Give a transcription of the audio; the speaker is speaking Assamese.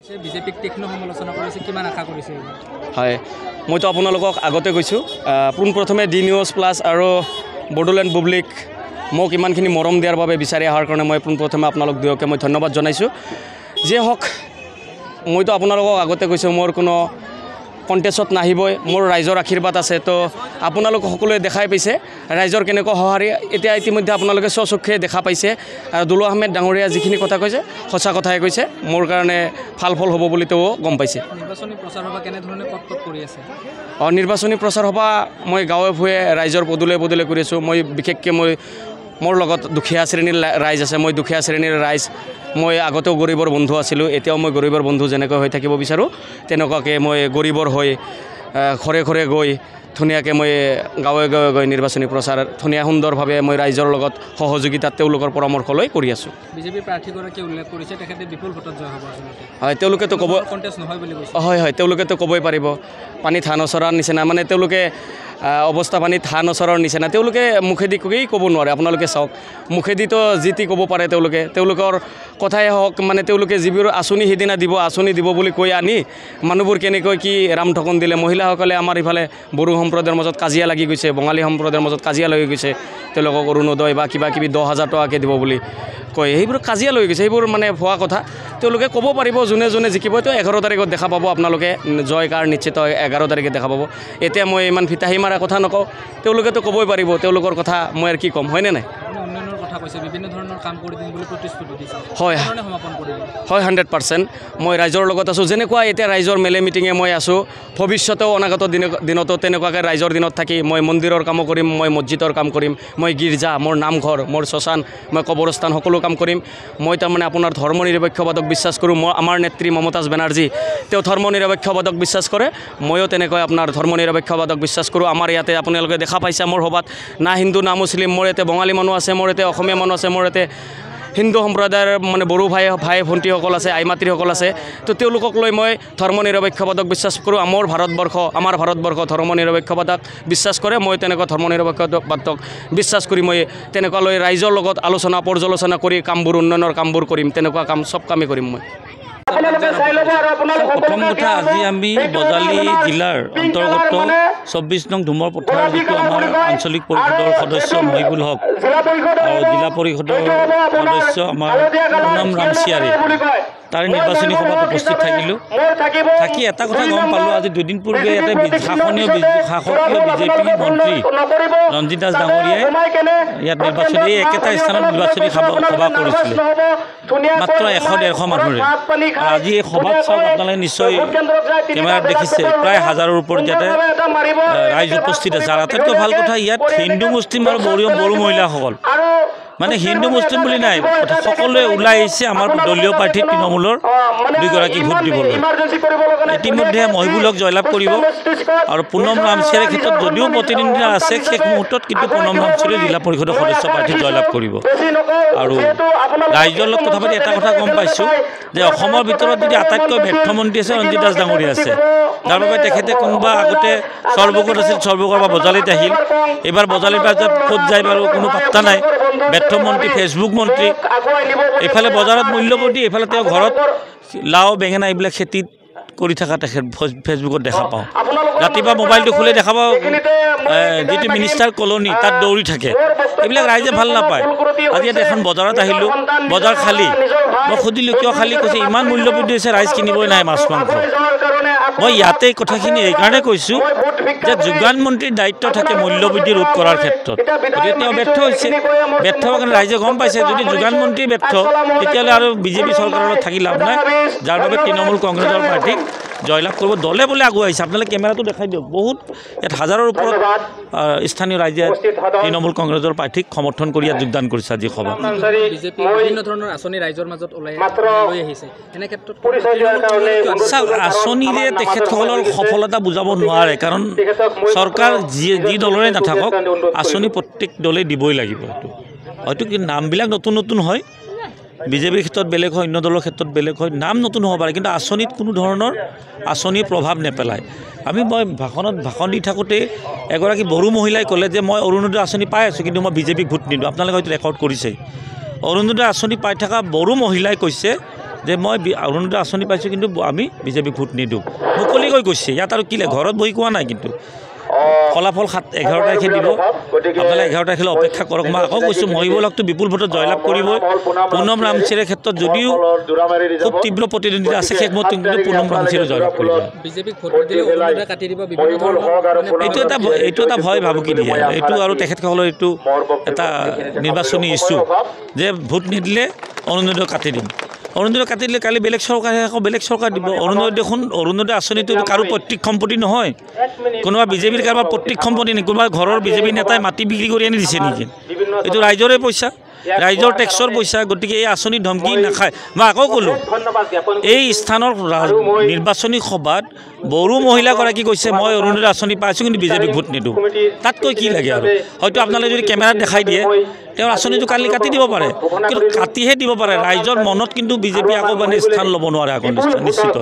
বিজেপিক তীক্ষ্ণ সমালোচনা কৰিছে, কিমান আশা কৰিছে? হয়, মইতো আপোনালোকক আগতে কৈছোঁ, পোনপ্ৰথমে ডি নিউজ প্লাছ আৰু বড়োলেণ্ড পাব্লিক মোক ইমানখিনি মৰম দিয়াৰ বাবে বিচাৰি অহাৰ কাৰণে মই পোনপ্ৰথমে আপোনালোক দুয়োকে মই ধন্যবাদ জনাইছোঁ। যিয়ে হওক, মইতো আপোনালোকক আগতে কৈছোঁ মোৰ কোনো কণ্টেষ্টত নাহিবই, মোৰ ৰাইজৰ আশীৰ্বাদ আছে। তো আপোনালোক সকলোৱে দেখাই পাইছে ৰাইজৰ কেনেকুৱা সঁহাৰি। এতিয়া ইতিমধ্যে আপোনালোকে স্বচক্ষে দেখা পাইছে দুলু আহমেদ ডাঙৰীয়া যিখিনি কথা কৈছে সঁচা কথাই কৈছে, মোৰ কাৰণে ভাল ফল হ'ব বুলি তেওঁ গম পাইছে। নিৰ্বাচনী প্ৰচাৰ সভা কেনেধৰণে ক'ত কৰি আছে? নিৰ্বাচনী প্ৰচাৰ সভা মই গাঁৱে ভূঞে ৰাইজৰ পদূলে পদূলে কৰি আছোঁ। মই বিশেষকৈ মোৰ লগত দুখীয়া শ্ৰেণীৰ ৰাইজ আছে, মই দুখীয়া শ্ৰেণীৰ ৰাইজ, মই আগতেও গৰীবৰ বন্ধু আছিলোঁ, এতিয়াও মই গৰীবৰ বন্ধু যেনেকৈ হৈ থাকিব বিচাৰোঁ তেনেকুৱাকৈ মই গৰীবৰ হৈ ঘৰে ঘৰে গৈ ধুনীয়াকৈ মই গাঁৱে গাঁৱে গৈ নিৰ্বাচনী প্ৰচাৰ ধুনীয়া সুন্দৰভাৱে মই ৰাইজৰ লগত সহযোগিতাত তেওঁলোকৰ পৰামৰ্শ লৈ কৰি আছোঁ। বিজেপিৰ প্ৰাৰ্থীগৰাকীয়ে উল্লেখ কৰিছে তেখেতে বিপুল ভোটত জয় হ'ব। হয়, তেওঁলোকেতো ক'ব কণ্টেষ্ট নহয় বুলি কৈছে। হয়, তেওঁলোকেতো ক'বই পাৰিব। পানী ধান ওচৰাৰ নিচিনা, মানে তেওঁলোকে অৱস্থা পানী ধান ওচৰৰ নিচিনা, তেওঁলোকে মুখেদি ক'ব নোৱাৰে। আপোনালোকে চাওক, মুখেদিতো যি টি ক'ব পাৰে তেওঁলোকৰ কথাই হওক, মানে তেওঁলোকে যিবোৰ আঁচনি সিদিনা আঁচনি দিব বুলি কৈ আনি মানুহবোৰ কেনেকৈ কি ৰাম ঠকন দিলে। মহিলাসকলে আমাৰ ইফালে বড়ো সম্প্ৰদায়ৰ মাজত কাজিয়া লাগি গৈছে, বঙালী সম্প্ৰদায়ৰ মাজত কাজিয়া লাগি গৈছে, তেওঁলোকক অৰুণোদয় বা কিবা কিবি 10,000 টকাকৈ দিব বুলি কয়, সেইবোৰ কাজিয়া লৈ গৈছে, সেইবোৰ মানে ভুৱা কথা। তেওঁলোকে ক'ব পাৰিব যোনে যোনে জিকিব। এইটো 11 তাৰিখত দেখা পাব আপোনালোকে, জয় কাৰ নিশ্চিত 11 তাৰিখে দেখা পাব। এতিয়া মই ইমান ফিতাহী মাৰা কথা নকওঁ, তেওঁলোকেতো ক'বই পাৰিব, তেওঁলোকৰ কথা মই আৰু কি ক'ম, হয়নে নাই? উন্নয়নৰ কথা কৈছে, বিভিন্ন ধৰণৰ কাম কৰি দিম বুলি প্ৰতিশ্ৰুতি দিছে। হয়, সমাপন কৰিব। হয়, 100% মই ৰাইজৰ লগত আছোঁ। যেনেকুৱা এতিয়া ৰাইজৰ মেলে মিটিঙে মই আছোঁ, ভৱিষ্যতেও অনাগত দিনতো তেনেকুৱাকৈ ৰাইজৰ দিনত থাকি মই মন্দিৰৰ কামো কৰিম, মই মছজিদৰ কাম কৰিম, মই গীৰ্জা, মোৰ নামঘৰ, মোৰ শ্মশান, মই কবৰস্থান সকলো কাম কৰিম। মই তাৰমানে আপোনাৰ ধৰ্ম নিৰপেক্ষবাদক বিশ্বাস কৰোঁ। আমাৰ নেত্ৰী মমতাজ বেনাৰ্জী তেওঁ ধৰ্ম নিৰপেক্ষবাদক বিশ্বাস কৰে, ময়ো তেনেকৈ আপোনাৰ ধৰ্ম নিৰপেক্ষবাদক বিশ্বাস কৰোঁ। আমাৰ ইয়াতে আপোনালোকে দেখা পাইছে মোৰ সভাত না হিন্দু না মুছলিম, মোৰ ইয়াতে বঙালী মানুহ আছে, মোৰ ইয়াতে অসমীয়া মানুহ আছে, মোৰ ইয়াতে হিন্দু সম্প্ৰদায়ৰ মানে বড়ো ভাই ভণ্টিসকল আছে, আই মাতৃসকল আছে। তো তেওঁলোকক লৈ মই ধৰ্ম নিৰপেক্ষবাদক বিশ্বাস কৰোঁ। আমাৰ ভাৰতবৰ্ষ ধৰ্ম নিৰপেক্ষবাদক বিশ্বাস কৰে, মই তেনেকুৱা ধৰ্ম নিৰপেক্ষবাদক বিশ্বাস কৰি মই তেনেকুৱা লৈ ৰাইজৰ লগত আলোচনা পৰ্যালোচনা কৰি কামবোৰ উন্নয়নৰ কামবোৰ কৰিম, তেনেকুৱা কাম চব কামেই কৰিম মই। প্ৰথম কথা, আজি আমি বজালী জিলাৰ অন্তৰ্গত 24 নং ধুমৰ পথাৰ, যিটো আমাৰ আঞ্চলিক পৰিষদৰ সদস্য মহিবুল হক আৰু জিলা পৰিষদৰ সদস্য আমাৰ পুনম ৰামচিয়াৰী, তাৰে নিৰ্বাচনী সভাত উপস্থিত থাকিলোঁ। থাকি এটা কথা গম পালোঁ, আজি দুদিন পূৰ্বে ইয়াতে শাসকীয় বিজেপি মন্ত্ৰী ৰঞ্জিত দাস ডাঙৰীয়াই ইয়াত নিৰ্বাচনী একেটা স্থানত নিৰ্বাচনী সভা কৰিছিলে, মাত্ৰ 100-150 মানুহে। আজি এই সভাত চাওক, আপোনালোকে নিশ্চয় কেমেৰাত দেখিছে, প্ৰায় 1000ৰ ওপৰত ইয়াতে ৰাইজ উপস্থিত আছে। আৰু আটাইতকৈ ভাল কথা, ইয়াত হিন্দু মুছলিম আৰু বড়ো মহিলাসকল, মানে হিন্দু মুছলিম বুলি নাই, সকলোৱে ওলাই আহিছে আমাৰ দলীয় প্ৰাৰ্থী তৃণমূলৰ 2গৰাকী ভোট দিবলৈ। ইতিমধ্যে মহিবুলক জয়লাভ কৰিব আৰু পুনম ৰামচিয়াৰীৰ ক্ষেত্ৰত যদিও প্ৰতিদ্বন্দ্বিতা আছে শেষ মুহূৰ্তত, কিন্তু পুনম ৰামচিয়াৰী জিলা পৰিষদৰ সদস্য প্ৰাৰ্থী জয়লাভ কৰিব। আৰু ৰাইজৰ লগত কথা পাতি এটা কথা গম পাইছোঁ যে অসমৰ ভিতৰত যদি আটাইতকৈ ব্যৰ্থ মন্ত্ৰী আছে ৰঞ্জিত দাস ডাঙৰীয়া আছে, যাৰ বাবে তেখেতে কোনোবা আগতে সৰ্বগত আছিল, সৰ্বগৰ বা বজালীত আহিল, এইবাৰ বজালীৰ পৰা ক'ত যায় বাৰু কোনো পাত্তা নাই। ব্যৰ্থ মন্ত্ৰী, ফেচবুক মন্ত্ৰী, এইফালে বজাৰত মূল্যবৃদ্ধি, এইফালে তেওঁ ঘৰত লাও বেঙেনা এইবিলাক খেতিত কৰি থকা তেখেত ফেচবুকত দেখা পাওঁ। ৰাতিপুৱা মোবাইলটো খুলি দেখা পাওঁ যিটো মিনিষ্টাৰ কলনী তাত দৌৰি থাকে। এইবিলাক ৰাইজে ভাল নাপায়। আজি ইয়াত এখন বজাৰত আহিলোঁ, বজাৰ খালী, মই সুধিলোঁ কিয় খালী, কৈছে ইমান মূল্যবৃদ্ধি হৈছে ৰাইজ কিনিবই নাই মাছ মাংস। মই ইয়াতে কথাখিনি এইকাৰণে কৈছোঁ যে যোগান মন্ত্ৰীৰ দায়িত্ব থাকে মূল্যবৃদ্ধি ৰোধ কৰাৰ ক্ষেত্ৰত, গতিকে তেওঁ ব্যৰ্থ হৈছে। ব্যৰ্থ হোৱাৰ কাৰণে ৰাইজে গম পাইছে, যদি যোগান মন্ত্ৰী ব্যৰ্থ তেতিয়াহ'লে আৰু বিজেপি চৰকাৰৰ লগত থাকি লাভ নাই, যাৰ বাবে তৃণমূল কংগ্ৰেছৰ প্ৰাৰ্থীক জয়লাভ কৰিব। দলে বলে আগুৱাই আহিছে, আপোনালোকে কেমেৰাটো দেখাই দিয়ক, বহুত ইয়াত 1000ৰ ওপৰত স্থানীয় ৰাইজে তৃণমূল কংগ্ৰেছৰ প্ৰাৰ্থীক সমৰ্থন কৰি ইয়াত যোগদান কৰিছে। আজি সভা বিজেপি বিভিন্ন ধৰণৰ আঁচনি ৰাইজৰ মাজত লৈ আহিছে, এনে ক্ষেত্ৰত চাওক, আঁচনিৰে তেখেতসকলৰ সফলতা বুজাব নোৱাৰে, কাৰণ চৰকাৰ যি দলৰে নাথাকক আঁচনি প্ৰত্যেক দলে দিবই লাগিব। হয়তো কি নামবিলাক নতুন নতুন হয়, বিজেপিৰ ক্ষেত্ৰত বেলেগ হয়, অন্য দলৰ ক্ষেত্ৰত বেলেগ হয়, নাম নতুন হ'ব পাৰে, কিন্তু আঁচনিত কোনো ধৰণৰ আঁচনিৰ প্ৰভাৱ নেপেলায়। মই ভাষণ দি থাকোঁতে এগৰাকী বড়ো মহিলাই ক'লে যে মই অৰুণোদয় আঁচনি পাই আছোঁ, কিন্তু মই বিজেপিক ভোট নিদিওঁ। আপোনালোকে হয়তো ৰেকৰ্ড কৰিছেই, অৰুণোদয় আঁচনি পাই থকা বড়ো মহিলাই কৈছে যে মই অৰুণোদয় আঁচনি পাইছোঁ কিন্তু আমি বিজেপিক ভোট নিদিওঁ মুকলিকৈ কৈছে ইয়াত আৰু কি লাগে ঘৰত বহি কোৱা নাই কিন্তু ফলাফল 11 তাৰিখে দিব আপোনালোকে 11 তাৰিখলৈ অপেক্ষা কৰক মই আকৌ কৈছোঁ মহিবলকটো বিপুল ভোটত জয়লাভ কৰিবই পুনম ৰামচীৰৰ ক্ষেত্ৰত যদিও খুব তীব্ৰ প্ৰতিদ্বন্দ্বিতা আছে শেষ মুহূৰ্তত কিন্তু পুনম ৰামচীৰে জয়লাভ কৰিব বিজেপিক ভোট দিলে অৰুণোদয় কাটি দিব বিভিন্ন ধৰণৰ এইটো এটা ভয় ভাবুকি দিয়ে এইটো আৰু তেখেতসকলৰ এইটো এটা নিৰ্বাচনী ইছ্যু যে ভোট নিদিলে অৰুণোদয় কাটি দিম অৰুণোদয় কাটি দিলে কালি বেলেগ চৰকাৰে আকৌ বেলেগ চৰকাৰ দিব অৰুণোদয় আঁচনিটো কাৰো পৈতৃক সম্পত্তি নহয় কোনোবা বিজেপিৰ কাৰোবাৰ পৈতৃক সম্পত্তি নেকি কোনোবা ঘৰৰ বিজেপি নেতাই মাটি বিক্ৰী কৰি আনি দিছে নেকি এইটো ৰাইজৰে পইচা ৰাইজৰ টেক্সৰ পইচা গতিকে এই আঁচনি ধমকি নাখায় মই আকৌ ক'লোঁ এই স্থানৰ নিৰ্বাচনী সভাত বড়ো মহিলাগৰাকী কৈছে মই অৰুণোদয় আঁচনি পাইছোঁ কিন্তু বিজেপিক ভোট নিদিওঁ তাতকৈ কি লাগে আৰু হয়তো আপোনালোকে যদি কেমেৰাত দেখাই দিয়ে তেওঁৰ আঁচনিটো কালি কাটি দিব পাৰে কিন্তু কাটিহে দিব পাৰে ৰাইজৰ মনত কিন্তু বিজেপি আকৌ মানে স্থান ল'ব নোৱাৰে আকৌ নিশ্চিত